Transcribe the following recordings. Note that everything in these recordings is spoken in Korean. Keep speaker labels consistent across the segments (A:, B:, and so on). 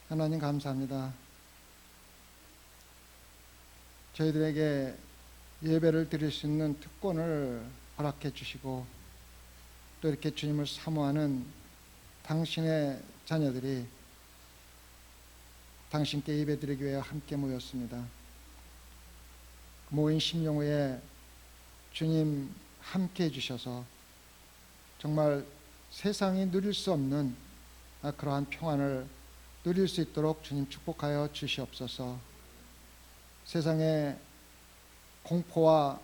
A: 하나님 감사합니다. 저희들에게 예배를 드릴 수 있는 특권을 허락해 주시고 또 이렇게 주님을 사모하는 당신의 자녀들이 당신께 예배 드리기 위해 함께 모였습니다. 모인 심령후에 주님 함께 해주셔서 정말 세상이 누릴 수 없는 그러한 평안을 누릴 수 있도록 주님 축복하여 주시옵소서. 세상에 공포와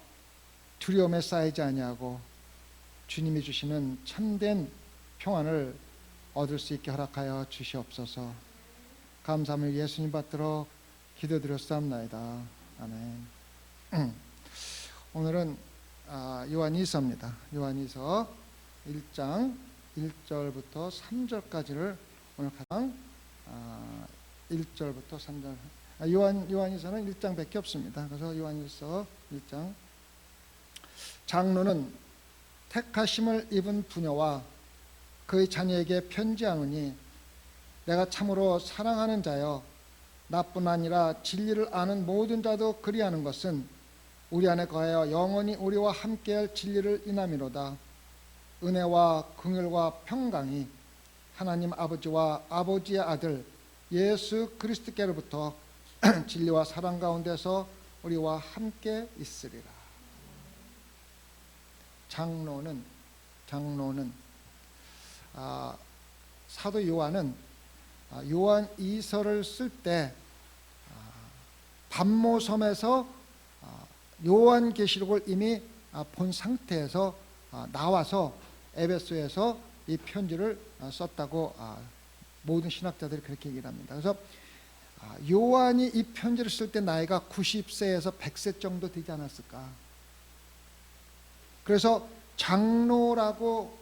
A: 두려움에 쌓이지 아니하고 주님이 주시는 참된 평안을 얻을 수 있게 허락하여 주시옵소서. 감사함을 예수님 받들어 기도드렸사옵나이다. 아멘. 오늘은 요한이서입니다. 요한이서 1장 1절부터 3절까지를 오늘 가장 1절부터 3절 요한이서는 1장밖에 없습니다. 그래서 요한이서 1장 장로는 택하심을 입은 부녀와 그의 자녀에게 편지하노니 내가 참으로 사랑하는 자여 나뿐 아니라 진리를 아는 모든 자도 그리하는 것은 우리 안에 거하여 영원히 우리와 함께할 진리를 인함이로다. 은혜와 긍휼과 평강이 하나님 아버지와 아버지의 아들 예수 그리스도께로부터 진리와 사랑 가운데서 우리와 함께 있으리라. 장로는 사도 요한은 요한 이서를 쓸 때 반모섬에서 요한계시록을 이미 본 상태에서 나와서 에베소에서 이 편지를 썼다고 모든 신학자들이 그렇게 얘기를 합니다. 그래서 요한이 이 편지를 쓸 때 나이가 90세에서 100세 정도 되지 않았을까. 그래서 장로라고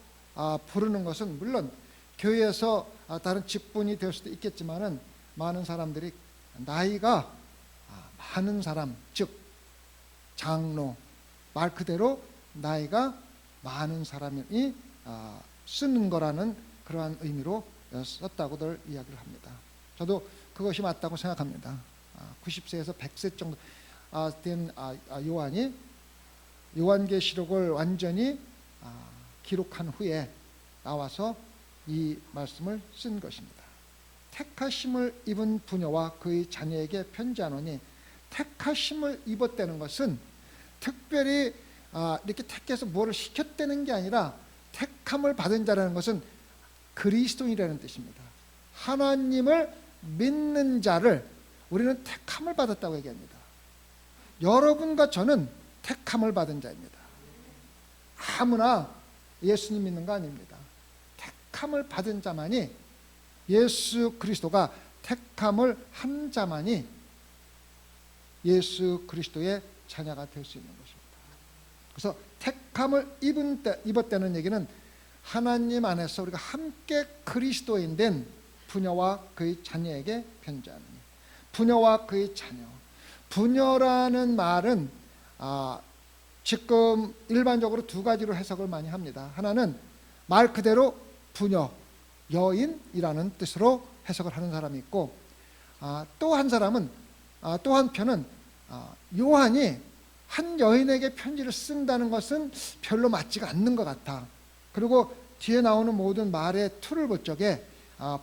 A: 부르는 것은 물론 교회에서 다른 직분이 될 수도 있겠지만은 많은 사람들이 나이가 많은 사람, 즉 장로, 말 그대로 나이가 많은 사람이 쓰는 거라는 그러한 의미로 썼다고들 이야기를 합니다. 저도 그것이 맞다고 생각합니다. 90세에서 100세 정도 된 요한이 요한계시록을 완전히 기록한 후에 나와서 이 말씀을 쓴 것입니다. 택하심을 입은 부녀와 그의 자녀에게 편지하노니 택하심을 입었다는 것은 특별히 이렇게 택해서 뭐를 시켰다는 게 아니라 택함을 받은 자라는 것은 그리스도인이라는 뜻입니다. 하나님을 믿는 자를 우리는 택함을 받았다고 얘기합니다. 여러분과 저는 택함을 받은 자입니다. 아무나 예수님 믿는 거 아닙니다. 택함을 받은 자만이, 예수 그리스도가 택함을 한 자만이 예수 그리스도의 자녀가 될 수 있는 것입니다. 그래서 택함을 입었다는 얘기는 하나님 안에서 우리가 함께 그리스도인 된 부녀와 그의 자녀에게 편지하는, 부녀와 그의 자녀. 부녀라는 말은 지금 일반적으로 두 가지로 해석을 많이 합니다. 하나는 말 그대로 부녀, 여인이라는 뜻으로 해석을 하는 사람이 있고, 또 한 사람은, 또 한편은 요한이 한 여인에게 편지를 쓴다는 것은 별로 맞지가 않는 것 같아. 그리고 뒤에 나오는 모든 말의 틀을 볼 적에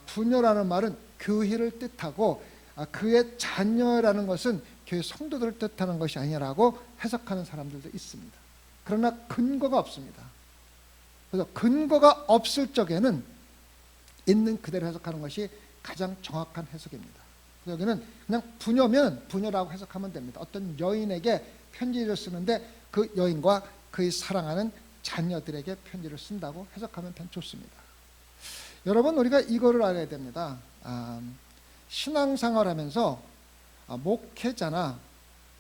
A: 부녀라는 말은 교회를 뜻하고 그의 자녀라는 것은 교회 성도들을 뜻하는 것이 아니라고 해석하는 사람들도 있습니다. 그러나 근거가 없습니다. 그래서 근거가 없을 적에는 있는 그대로 해석하는 것이 가장 정확한 해석입니다. 여기는 그냥 부녀면 부녀라고 해석하면 됩니다. 어떤 여인에게 편지를 쓰는데 그 여인과 그의 사랑하는 자녀들에게 편지를 쓴다고 해석하면 좋습니다. 여러분, 우리가 이거를 알아야 됩니다. 신앙생활하면서 목회자나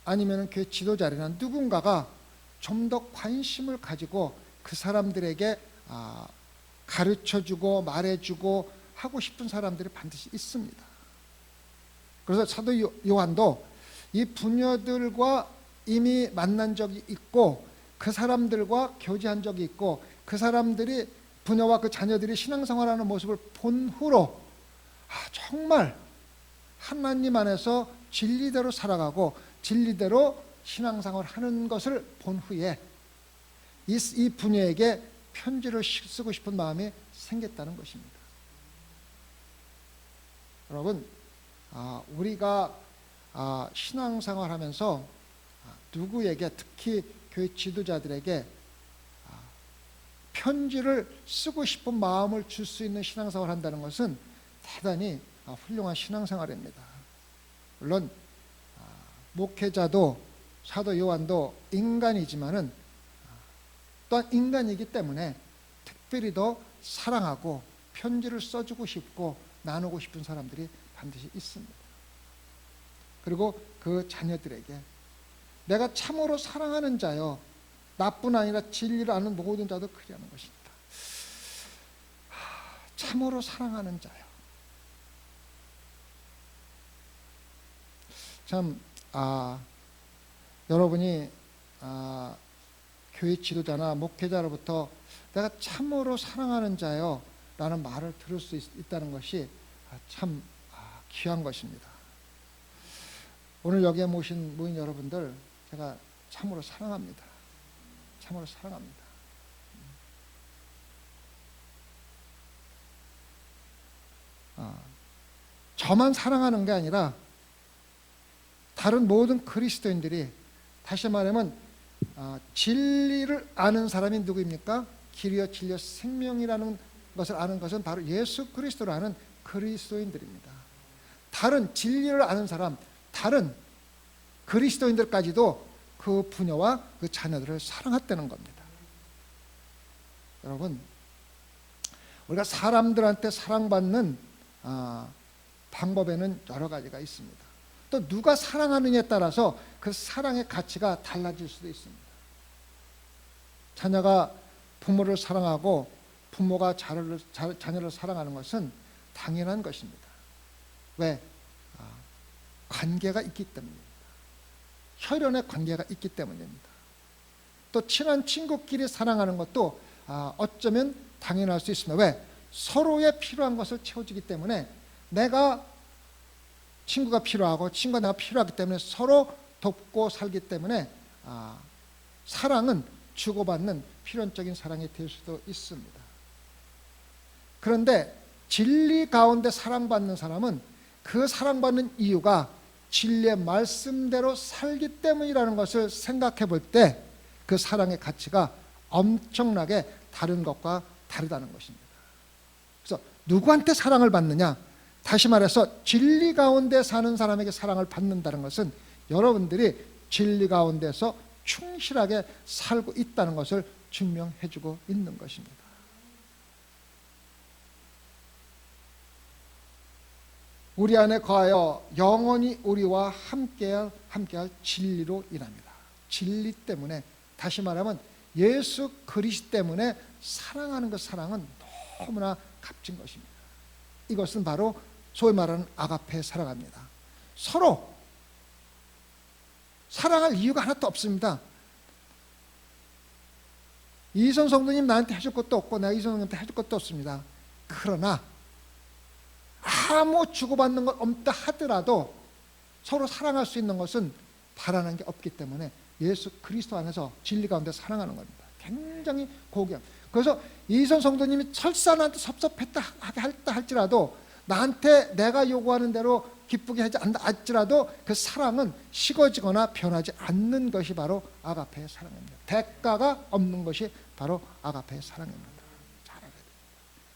A: 아니면 교회 지도자나 누군가가 좀 더 관심을 가지고 그 사람들에게 가르쳐주고 말해주고 하고 싶은 사람들이 반드시 있습니다. 그래서 사도 요한도 이 부녀들과 이미 만난 적이 있고 그 사람들과 교제한 적이 있고 그 사람들이, 부녀와 그 자녀들이 신앙생활하는 모습을 본 후로 정말 하나님 안에서 진리대로 살아가고 진리대로 신앙생활을 하는 것을 본 후에 이 부녀에게 편지를 쓰고 싶은 마음이 생겼다는 것입니다. 여러분, 우리가 신앙생활하면서 누구에게, 특히 교회 지도자들에게 편지를 쓰고 싶은 마음을 줄 수 있는 신앙생활을 한다는 것은 대단히 훌륭한 신앙생활입니다. 물론 목회자도 사도 요한도 인간이지만은 또한 인간이기 때문에 특별히 더 사랑하고 편지를 써주고 싶고 나누고 싶은 사람들이 반드시 있습니다. 그리고 그 자녀들에게 내가 참으로 사랑하는 자여, 나뿐 아니라 진리를 아는 모든 자도 그리하는 것입니다. 참으로 사랑하는 자여. 참 여러분이 교회 지도자나 목회자로부터 내가 참으로 사랑하는 자여 라는 말을 들을 수 있다는 것이 참 귀한 것입니다. 오늘 여기에 모인 여러분들 제가 참으로 사랑합니다. 참으로 사랑합니다. 저만 사랑하는 게 아니라 다른 모든 그리스도인들이, 다시 말하면 진리를 아는 사람이 누구입니까? 길이요 진리요 생명이라는 것을 아는 것은 바로 예수 그리스도를 아는 그리스도인들입니다. 다른 진리를 아는 사람, 다른 그리스도인들까지도 그 부녀와 그 자녀들을 사랑했다는 겁니다. 여러분, 우리가 사람들한테 사랑받는 방법에는 여러 가지가 있습니다. 또 누가 사랑하느냐에 따라서 그 사랑의 가치가 달라질 수도 있습니다. 자녀가 부모를 사랑하고 부모가 자녀를 사랑하는 것은 당연한 것입니다. 왜? 관계가 있기 때문입니다. 혈연의 관계가 있기 때문입니다. 또 친한 친구끼리 사랑하는 것도 어쩌면 당연할 수 있습니다. 왜? 서로의 필요한 것을 채워주기 때문에, 내가 친구가 필요하고 친구가 내가 필요하기 때문에 서로 돕고 살기 때문에 사랑은 주고받는 필연적인 사랑이 될 수도 있습니다. 그런데 진리 가운데 사랑받는 사람은 그 사랑받는 이유가 진리의 말씀대로 살기 때문이라는 것을 생각해 볼 때 그 사랑의 가치가 엄청나게 다른 것과 다르다는 것입니다. 그래서 누구한테 사랑을 받느냐? 다시 말해서 진리 가운데 사는 사람에게 사랑을 받는다는 것은 여러분들이 진리 가운데서 충실하게 살고 있다는 것을 증명해 주고 있는 것입니다. 우리 안에 거하여 영원히 우리와 함께할 진리로 인합니다. 진리 때문에, 다시 말하면 예수 그리스도 때문에 사랑하는 그 사랑은 너무나 값진 것입니다. 이것은 바로 소위 말하는 아가페 사랑합니다. 서로 사랑할 이유가 하나도 없습니다. 이선 성도님 나한테 해줄 것도 없고 내가 이선 성도님한테 해줄 것도 없습니다. 그러나 아무 주고받는 것 없다 하더라도 서로 사랑할 수 있는 것은 바라는 게 없기 때문에 예수 그리스도 안에서 진리 가운데 사랑하는 겁니다. 굉장히 고귀한. 그래서 이선 성도님이 설사 나한테 섭섭했다 할지라도, 나한테 내가 요구하는 대로 기쁘게 하지 않다 할지라도 그 사랑은 식어지거나 변하지 않는 것이 바로 아가페의 사랑입니다. 대가가 없는 것이 바로 아가페의 사랑입니다. 잘 알아야 됩니다.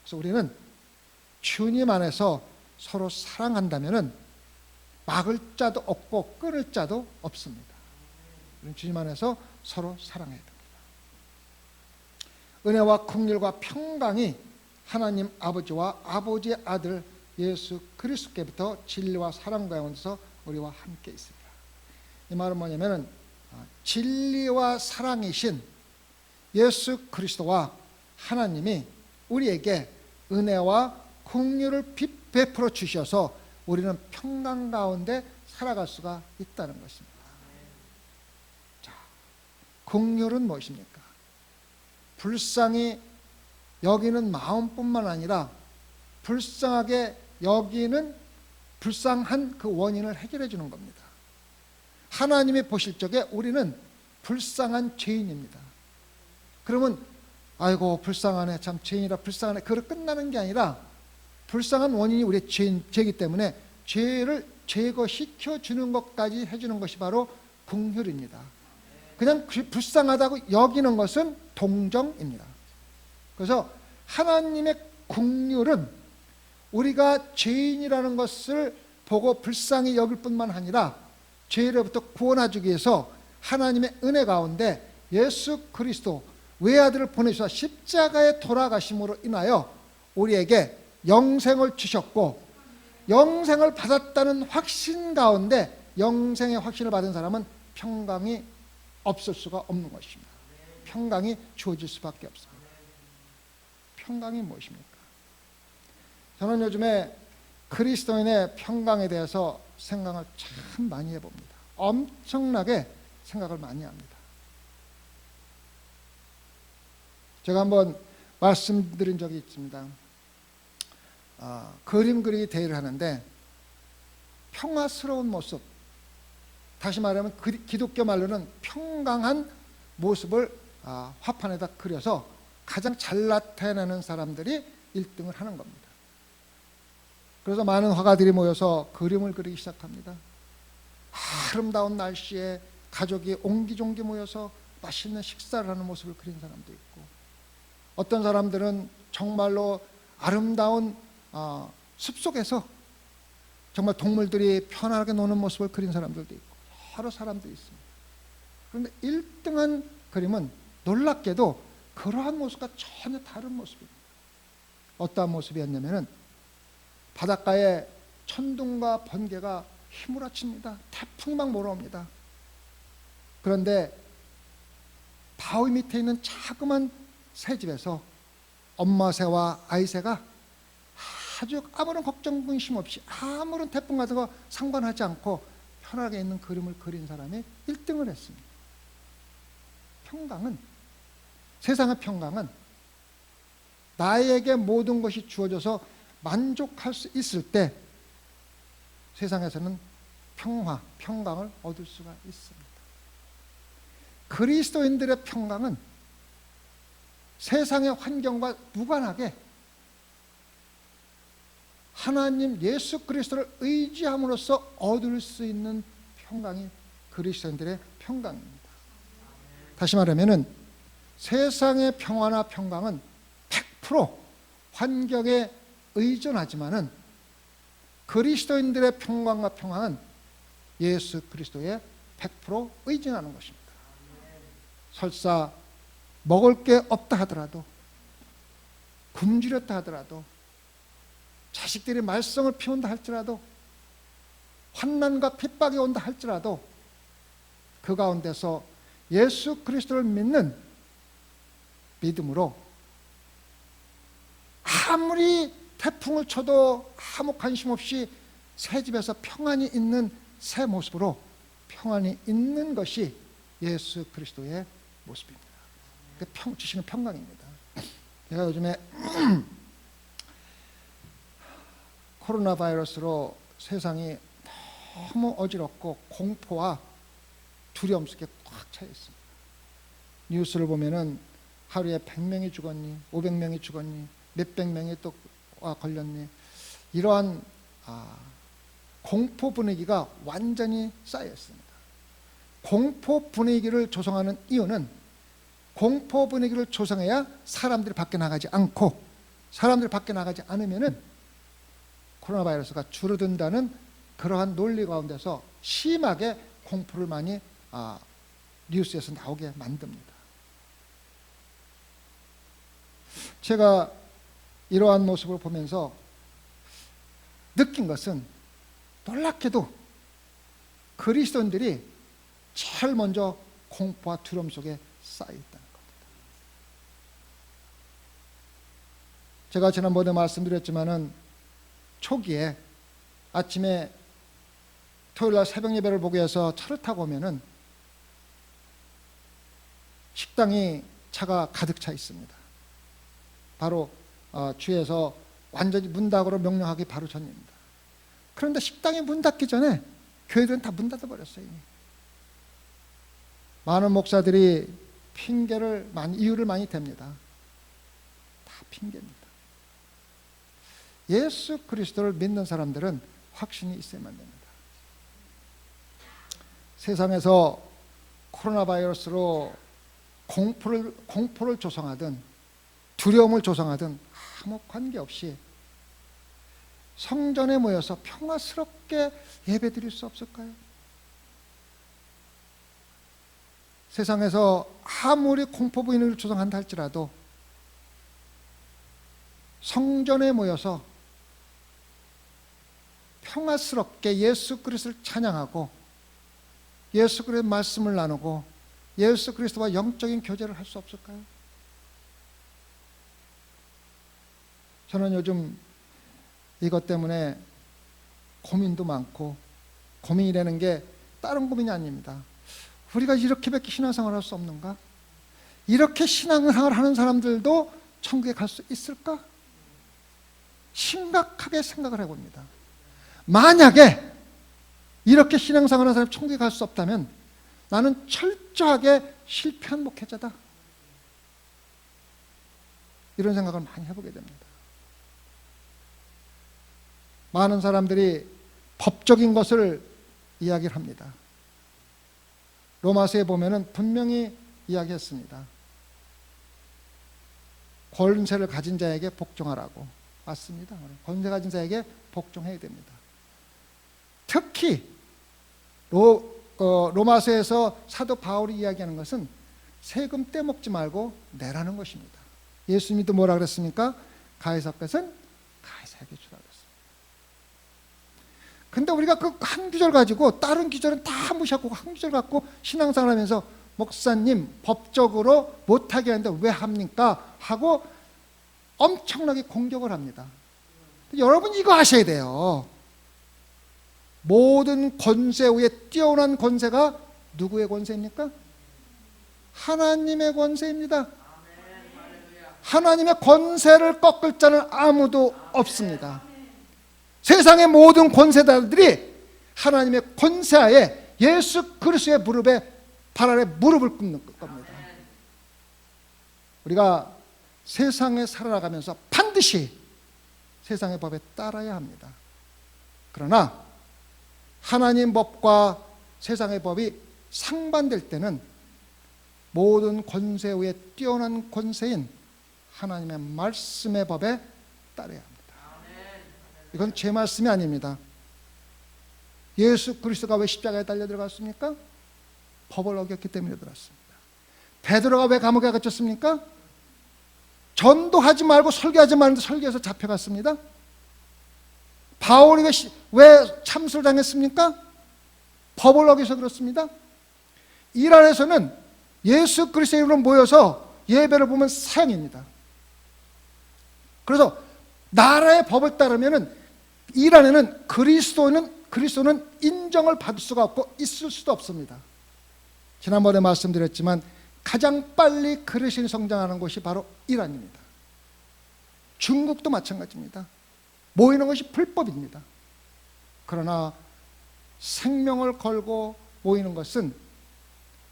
A: 그래서 우리는 주님 안에서 서로 사랑한다면은 막을 자도 없고 끊을 자도 없습니다. 주님 안에서 서로 사랑해야 됩니다. 은혜와 긍휼과 평강이 하나님 아버지와 아버지의 아들 예수 그리스도께부터 진리와 사랑 가운데서 우리와 함께 있습니다. 이 말은 뭐냐면은 진리와 사랑이신 예수 그리스도와 하나님이 우리에게 은혜와 긍휼을 베풀어 주셔서 우리는 평강 가운데 살아갈 수가 있다는 것입니다. 자, 긍휼은 무엇입니까? 불쌍히 여기는 마음뿐만 아니라 불쌍하게 여기는 불쌍한 그 원인을 해결해 주는 겁니다. 하나님이 보실 적에 우리는 불쌍한 죄인입니다. 그러면 아이고 불쌍하네, 참 죄인이라 불쌍하네, 그걸 끝나는 게 아니라 불쌍한 원인이 우리의 죄이기 때문에 죄를 제거시켜 주는 것까지 해주는 것이 바로 긍휼입니다. 그냥 불쌍하다고 여기는 것은 동정입니다. 그래서 하나님의 긍휼은 우리가 죄인이라는 것을 보고 불쌍히 여길 뿐만 아니라 죄로부터 구원하기 위해서 하나님의 은혜 가운데 예수 그리스도 외아들을 보내주사 십자가에 돌아가심으로 인하여 우리에게 영생을 주셨고, 영생을 받았다는 확신 가운데 영생의 확신을 받은 사람은 평강이 없을 수가 없는 것입니다. 평강이 주어질 수밖에 없습니다. 평강이 무엇입니까? 저는 요즘에 그리스도인의 평강에 대해서 생각을 참 많이 해봅니다. 엄청나게 생각을 많이 합니다. 제가 한번 말씀드린 적이 있습니다. 그림 그리기 대회를 하는데 평화스러운 모습, 다시 말하면 기독교 말로는 평강한 모습을 화판에다 그려서 가장 잘 나타내는 사람들이 1등을 하는 겁니다. 그래서 많은 화가들이 모여서 그림을 그리기 시작합니다. 아름다운 날씨에 가족이 옹기종기 모여서 맛있는 식사를 하는 모습을 그린 사람도 있고, 어떤 사람들은 정말로 아름다운 숲속에서 정말 동물들이 편하게 노는 모습을 그린 사람들도 있고 여러 사람들이 있습니다. 그런데 1등한 그림은 놀랍게도 그러한 모습과 전혀 다른 모습입니다. 어떠한 모습이었냐면은 바닷가에 천둥과 번개가 휘몰아칩니다. 태풍이 막 몰아옵니다. 그런데 바위 밑에 있는 자그만 새집에서 엄마 새와 아이 새가 아주 아무런 걱정 근심 없이 아무런 태풍 같은 거 상관하지 않고 편하게 있는 그림을 그린 사람이 1등을 했습니다. 평강은, 세상의 평강은 나에게 모든 것이 주어져서 만족할 수 있을 때 세상에서는 평강을 얻을 수가 있습니다. 그리스도인들의 평강은 세상의 환경과 무관하게 하나님 예수 그리스도를 의지함으로써 얻을 수 있는 평강이 그리스도인들의 평강입니다. 다시 말하면은 세상의 평화나 평강은 100% 환경에 의존하지만은 그리스도인들의 평강과 평강은 예수 그리스도에 100% 의존하는 것입니다. 설사 먹을 게 없다 하더라도, 굶주렸다 하더라도, 자식들이 말썽을 피운다 할지라도, 환난과 핍박이 온다 할지라도 그 가운데서 예수 그리스도를 믿는 믿음으로 아무리 태풍을 쳐도 아무 관심 없이 새 집에서 평안이 있는 새 모습으로 평안이 있는 것이 예수 그리스도의 모습입니다. 주시는 평강입니다. 제가 요즘에 코로나 바이러스로 세상이 너무 어지럽고 공포와 두려움 속에 꽉 차 있습니다. 뉴스를 보면은 하루에 100명이 죽었니, 500명이 죽었니, 몇백 명이 또 걸렸니, 이러한 공포 분위기가 완전히 쌓여 있습니다. 공포 분위기를 조성하는 이유는 공포 분위기를 조성해야 사람들이 밖에 나가지 않고, 사람들이 밖에 나가지 않으면은 코로나 바이러스가 줄어든다는 그러한 논리 가운데서 심하게 공포를 많이 뉴스에서 나오게 만듭니다. 제가 이러한 모습을 보면서 느낀 것은 놀랍게도 그리스도인들이 제일 먼저 공포와 두려움 속에 쌓여 있다는 겁니다. 제가 지난번에 말씀드렸지만은 초기에 아침에 토요일날 새벽 예배를 보기 위해서 차를 타고 오면은 식당이 차가 가득 차 있습니다. 바로 주에서 완전히 문 닫으러 명령하기 바로 전입니다. 그런데 식당이 문 닫기 전에 교회들은 다 문 닫아버렸어요. 이미. 많은 목사들이 이유를 많이 댑니다. 다 핑계입니다. 예수 그리스도를 믿는 사람들은 확신이 있어야만 됩니다. 세상에서 코로나 바이러스로 공포를 조성하든 두려움을 조성하든 아무 관계없이 성전에 모여서 평화스럽게 예배드릴 수 없을까요? 세상에서 아무리 공포 분위기를 조성한다 할지라도 성전에 모여서 평화스럽게 예수 그리스도를 찬양하고 예수 그리스도의 말씀을 나누고 예수 그리스도와 영적인 교제를 할 수 없을까요? 저는 요즘 이것 때문에 고민도 많고, 고민이라는 게 다른 고민이 아닙니다. 우리가 이렇게밖에 신앙생활을 할 수 없는가? 이렇게 신앙생활을 하는 사람들도 천국에 갈 수 있을까? 심각하게 생각을 해봅니다. 만약에 이렇게 신앙생활하는 사람이 천국에 갈 수 없다면 나는 철저하게 실패한 목회자다. 이런 생각을 많이 해보게 됩니다. 많은 사람들이 법적인 것을 이야기를 합니다. 로마서에 보면은 분명히 이야기했습니다. 권세를 가진 자에게 복종하라고. 맞습니다. 권세 가진 자에게 복종해야 됩니다. 특히 로마서에서 사도 바울이 이야기하는 것은 세금 떼먹지 말고 내라는 것입니다. 예수님도 뭐라 그랬습니까? 가이사 것은 가이사에게 주라 그랬습니다. 근데 우리가 그 한 구절 가지고 다른 구절은 다 무시하고 한 구절 갖고 신앙생활 하면서 목사님 법적으로 못하게 하는데 왜 합니까? 하고 엄청나게 공격을 합니다. 여러분 이거 아셔야 돼요. 모든 권세 위에 뛰어난 권세가 누구의 권세입니까? 하나님의 권세입니다. 하나님의 권세를 꺾을 자는 아무도 없습니다. 세상의 모든 권세자들이 하나님의 권세하에 예수 그리스도의 발 아래 무릎을 꿇는 겁니다. 우리가 세상에 살아가면서 반드시 세상의 법에 따라야 합니다. 그러나 하나님 법과 세상의 법이 상반될 때는 모든 권세 위에 뛰어난 권세인 하나님의 말씀의 법에 따라야 합니다. 이건 제 말씀이 아닙니다. 예수 그리스도가 왜 십자가에 달려 들어갔습니까? 법을 어겼기 때문에 들어갔습니다. 베드로가 왜 감옥에 갇혔습니까? 전도하지 말고 설교하지 말는데 설교해서 잡혀갔습니다. 바울이 왜 참수를 당했습니까? 법을 어겨서 그렇습니다. 이란에서는 예수 그리스도의 이름으로 모여서 예배를 보면 사형입니다. 그래서 나라의 법을 따르면은 이란에는 그리스도는 인정을 받을 수가 없고 있을 수도 없습니다. 지난번에 말씀드렸지만 가장 빨리 그리스도인이 성장하는 곳이 바로 이란입니다. 중국도 마찬가지입니다. 모이는 것이 불법입니다. 그러나 생명을 걸고 모이는 것은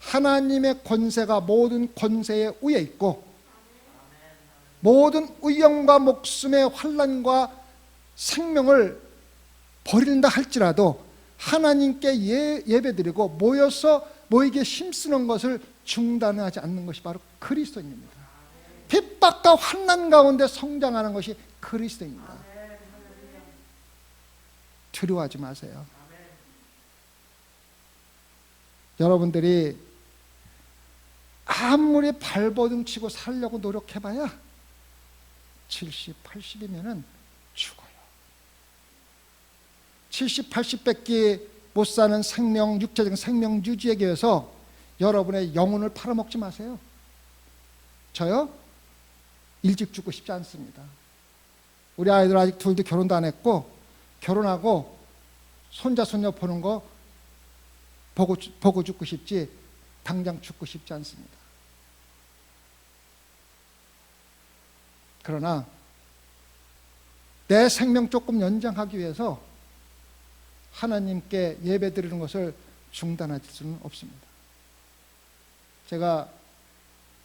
A: 하나님의 권세가 모든 권세에 위에 있고 모든 의영과 목숨의 환난과 생명을 버린다 할지라도 하나님께 예배드리고 모이게 힘쓰는 것을 중단하지 않는 것이 바로 그리스도인입니다. 핍박과 환난 가운데 성장하는 것이 그리스도입니다. 두려워하지 마세요. 여러분들이 아무리 발버둥 치고 살려고 노력해봐야 70, 80이면은 죽어요. 70, 80밖에 못 사는 육체적인 생명 유지에 위해서 여러분의 영혼을 팔아먹지 마세요. 저요? 일찍 죽고 싶지 않습니다. 우리 아이들 아직 둘도 결혼도 안 했고 결혼하고 손자 손녀 보는 거 보고 죽고 싶지 당장 죽고 싶지 않습니다. 그러나 내 생명 조금 연장하기 위해서 하나님께 예배 드리는 것을 중단할 수는 없습니다. 제가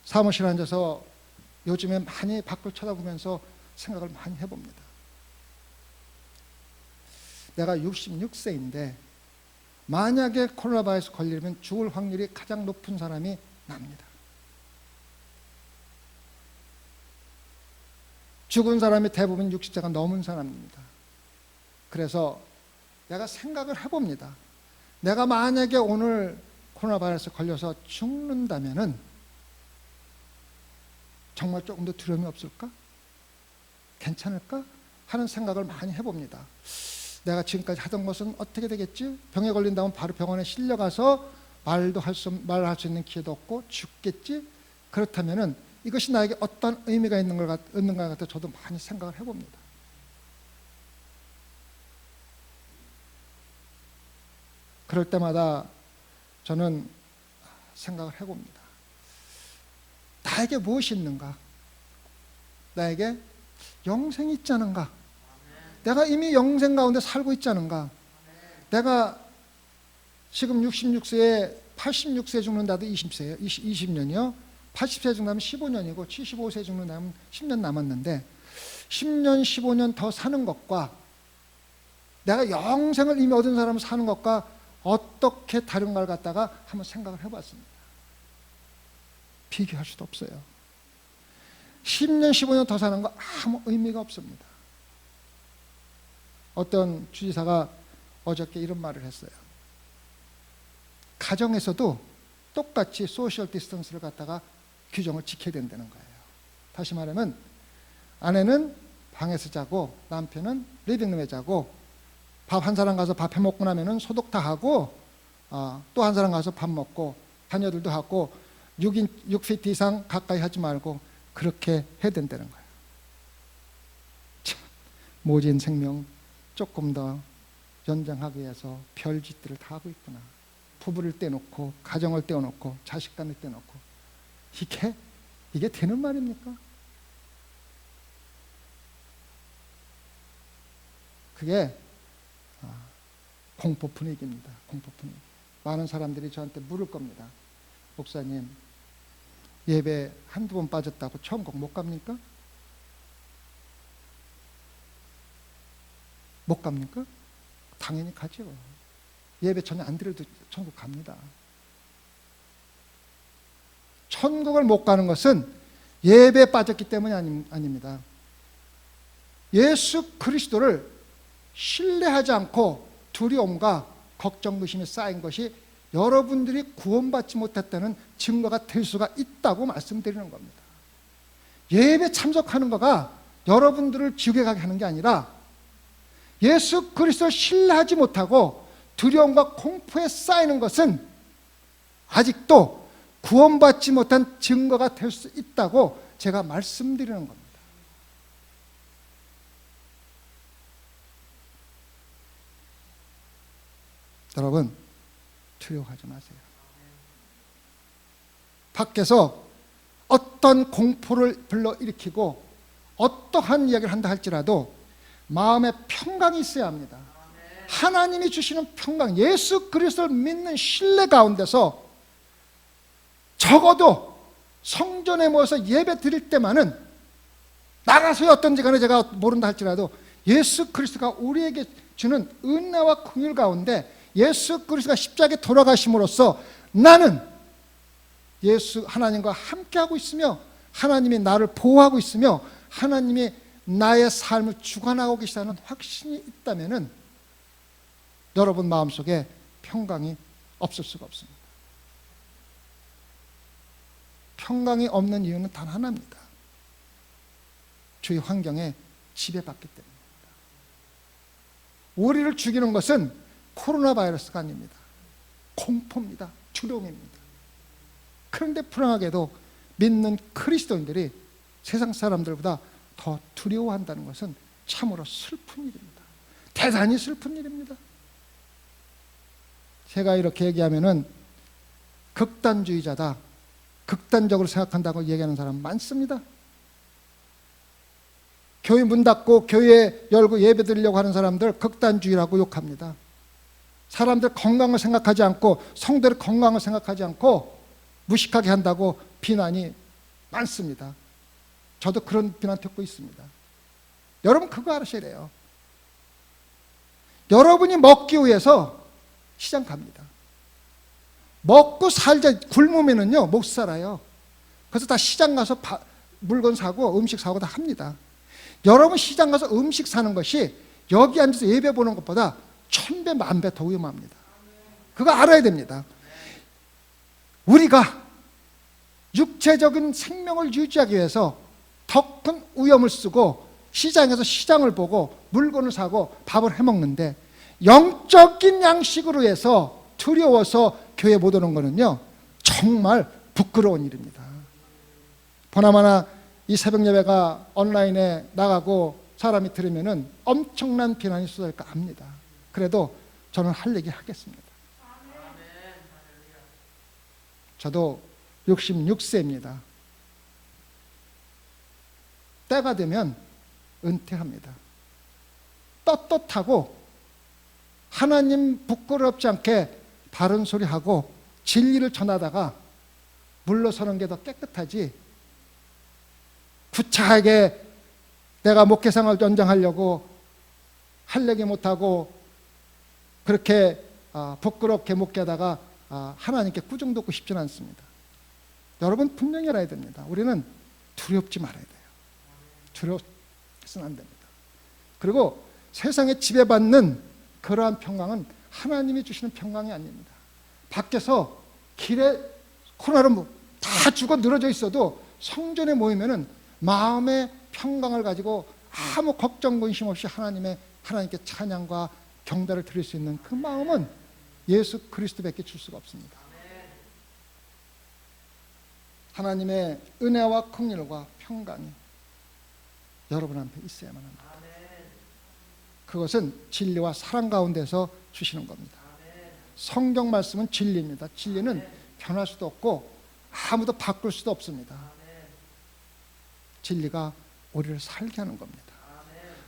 A: 사무실에 앉아서 요즘에 많이 밖을 쳐다보면서 생각을 많이 해봅니다. 내가 66세인데 만약에 코로나 바이러스 걸리면 죽을 확률이 가장 높은 사람이 납니다. 죽은 사람이 대부분 60세가 넘은 사람입니다. 그래서 내가 생각을 해봅니다. 내가 만약에 오늘 코로나 바이러스 걸려서 죽는다면은 정말 조금 더 두려움이 없을까? 괜찮을까? 하는 생각을 많이 해봅니다. 내가 지금까지 하던 것은 어떻게 되겠지? 병에 걸린다면 바로 병원에 실려가서 말할 수 있는 기회도 없고 죽겠지? 그렇다면은 이것이 나에게 어떤 의미가 있는가 같아 저도 많이 생각을 해봅니다. 그럴 때마다 저는 생각을 해봅니다. 나에게 무엇이 있는가? 나에게 영생이 있지 않은가? 내가 이미 영생 가운데 살고 있지 않은가? 내가 지금 66세에 86세 죽는다도 20년이요. 80세 죽는다면 15년이고 75세 죽는다면 10년 남았는데 10년, 15년 더 사는 것과 내가 영생을 이미 얻은 사람을 사는 것과 어떻게 다른가를 갖다가 한번 생각을 해봤습니다. 비교할 수도 없어요. 10년, 15년 더 사는 거 아무 의미가 없습니다. 어떤 주지사가 어저께 이런 말을 했어요. 가정에서도 똑같이 소셜 디스턴스를 갖다가 규정을 지켜야 된다는 거예요. 다시 말하면 아내는 방에서 자고 남편은 리빙룸에 자고 밥 한 사람 가서 밥 해먹고 나면은 소독 다 하고 또 한 사람 가서 밥 먹고 자녀들도 하고 6피트 이상 가까이 하지 말고 그렇게 해야 된다는 거예요. 참, 모진 생명 조금 더 연장하기 위해서 별짓들을 다 하고 있구나. 부부를 떼놓고 가정을 떼어놓고 자식간을 떼놓고 이게 되는 말입니까? 그게 공포 분위기입니다. 공포 분위기. 많은 사람들이 저한테 물을 겁니다. 목사님, 예배 한두 번 빠졌다고 천국 못 갑니까? 못 갑니까? 당연히 가죠. 예배 전혀 안 드려도 천국 갑니다. 천국을 못 가는 것은 예배에 빠졌기 때문이 아닙니다. 예수 그리스도를 신뢰하지 않고 두려움과 걱정, 의심이 쌓인 것이 여러분들이 구원받지 못했다는 증거가 될 수가 있다고 말씀드리는 겁니다. 예배 참석하는 거가 여러분들을 지옥에 가게 하는 게 아니라 예수 그리스도를 신뢰하지 못하고 두려움과 공포에 쌓이는 것은 아직도 구원받지 못한 증거가 될 수 있다고 제가 말씀드리는 겁니다. 여러분, 두려워하지 마세요. 밖에서 어떤 공포를 불러일으키고 어떠한 이야기를 한다 할지라도 마음에 평강이 있어야 합니다. 하나님이 주시는 평강, 예수 그리스도를 믿는 신뢰 가운데서 적어도 성전에 모여서 예배 드릴 때만은 나가서야 어떤지 간에 제가 모른다 할지라도 예수 그리스도가 우리에게 주는 은혜와 긍휼 가운데 예수 그리스도가 십자가에 돌아가심으로써 나는 하나님과 함께하고 있으며 하나님이 나를 보호하고 있으며 하나님이 나의 삶을 주관하고 계시다는 확신이 있다면은 여러분 마음속에 평강이 없을 수가 없습니다. 평강이 없는 이유는 단 하나입니다. 주위 환경에 지배받기 때문입니다. 우리를 죽이는 것은 코로나 바이러스가 아닙니다. 공포입니다. 두려움입니다. 그런데 불행하게도 믿는 그리스도인들이 세상 사람들보다 더 두려워한다는 것은 참으로 슬픈 일입니다. 대단히 슬픈 일입니다. 제가 이렇게 얘기하면은 극단주의자다, 극단적으로 생각한다고 얘기하는 사람 많습니다. 교회 문 닫고 교회 열고 예배 드리려고 하는 사람들 극단주의라고 욕합니다. 사람들 건강을 생각하지 않고 성도의 건강을 생각하지 않고 무식하게 한다고 비난이 많습니다. 저도 그런 비난 듣고 있습니다. 여러분 그거 알으셔야 돼요. 여러분이 먹기 위해서 시장 갑니다. 먹고 살자 굶으면은요 못 살아요. 그래서 다 시장 가서 물건 사고 음식 사고 다 합니다. 여러분 시장 가서 음식 사는 것이 여기 앉아서 예배 보는 것보다 1000배 만배 더 위험합니다. 그거 알아야 됩니다. 우리가 육체적인 생명을 유지하기 위해서 더 큰 위험을 쓰고 시장에서 시장을 보고 물건을 사고 밥을 해먹는데, 영적인 양식으로 해서 두려워서 교회 못 오는 거는요 정말 부끄러운 일입니다. 보나마나 이 새벽 예배가 온라인에 나가고 사람이 들으면은 엄청난 비난이 쏟아질까 압니다. 그래도 저는 할 얘기 하겠습니다. 저도 66세입니다. 때가 되면 은퇴합니다. 떳떳하고 하나님 부끄럽지 않게 바른 소리하고 진리를 전하다가 물러서는 게 더 깨끗하지, 구차하게 내가 목회생활 연장하려고 할 얘기 못하고 그렇게 부끄럽게 목회하다가 하나님께 꾸중 듣고 싶지는 않습니다. 여러분 분명히 알아야 됩니다. 우리는 두렵지 말아야 돼요. 두려워서는 안 됩니다. 그리고 세상에 지배받는 그러한 평강은 하나님이 주시는 평강이 아닙니다. 밖에서 길에 코로나로 다 죽어 늘어져 있어도 성전에 모이면은 마음의 평강을 가지고 아무 걱정 근심 없이 하나님께 찬양과 경배를 드릴 수 있는 그 마음은 예수 그리스도밖에 줄 수가 없습니다. 하나님의 은혜와 긍휼과 평강이 여러분 앞에 있어야만 합니다. 그것은 진리와 사랑 가운데서 주시는 겁니다. 성경 말씀은 진리입니다. 진리는 변할 수도 없고 아무도 바꿀 수도 없습니다. 진리가 우리를 살게 하는 겁니다.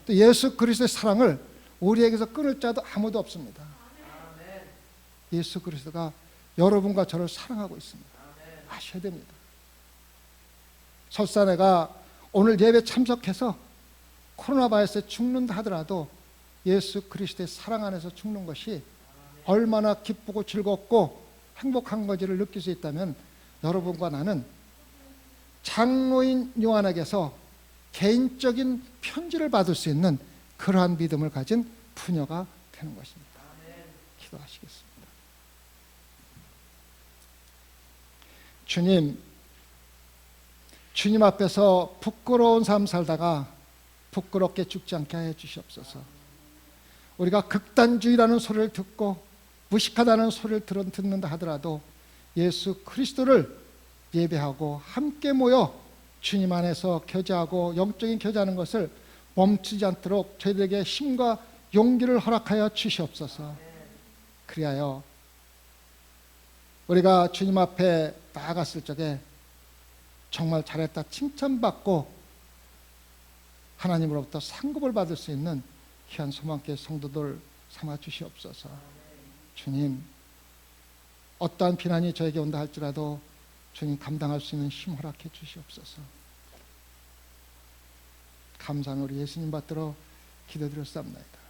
A: 또 예수 그리스도의 사랑을 우리에게서 끊을 자도 아무도 없습니다. 예수 그리스도가 여러분과 저를 사랑하고 있습니다. 아셔야 됩니다. 설사 내가 오늘 예배 참석해서 코로나 바이러스에 죽는다 하더라도 예수 그리스도의 사랑 안에서 죽는 것이 얼마나 기쁘고 즐겁고 행복한 건지를 느낄 수 있다면 여러분과 나는 장로인 요한에게서 개인적인 편지를 받을 수 있는 그러한 믿음을 가진 부녀가 되는 것입니다. 기도하시겠습니다. 주님 앞에서 부끄러운 삶 살다가 부끄럽게 죽지 않게 해 주시옵소서. 우리가 극단주의라는 소리를 듣고 무식하다는 소리를 듣는다 하더라도 예수 그리스도를 예배하고 함께 모여 주님 안에서 교제하고 영적인 교제하는 것을 멈추지 않도록 저희들에게 힘과 용기를 허락하여 주시옵소서. 그리하여 우리가 주님 앞에 나아갔을 적에 정말 잘했다 칭찬받고 하나님으로부터 상급을 받을 수 있는 귀한 소망교회 성도들 삼아 주시옵소서. 주님, 어떠한 비난이 저에게 온다 할지라도 주님 감당할 수 있는 힘 허락해 주시옵소서. 감사는 우리 예수님 받들어 기도드렸사옵나이다.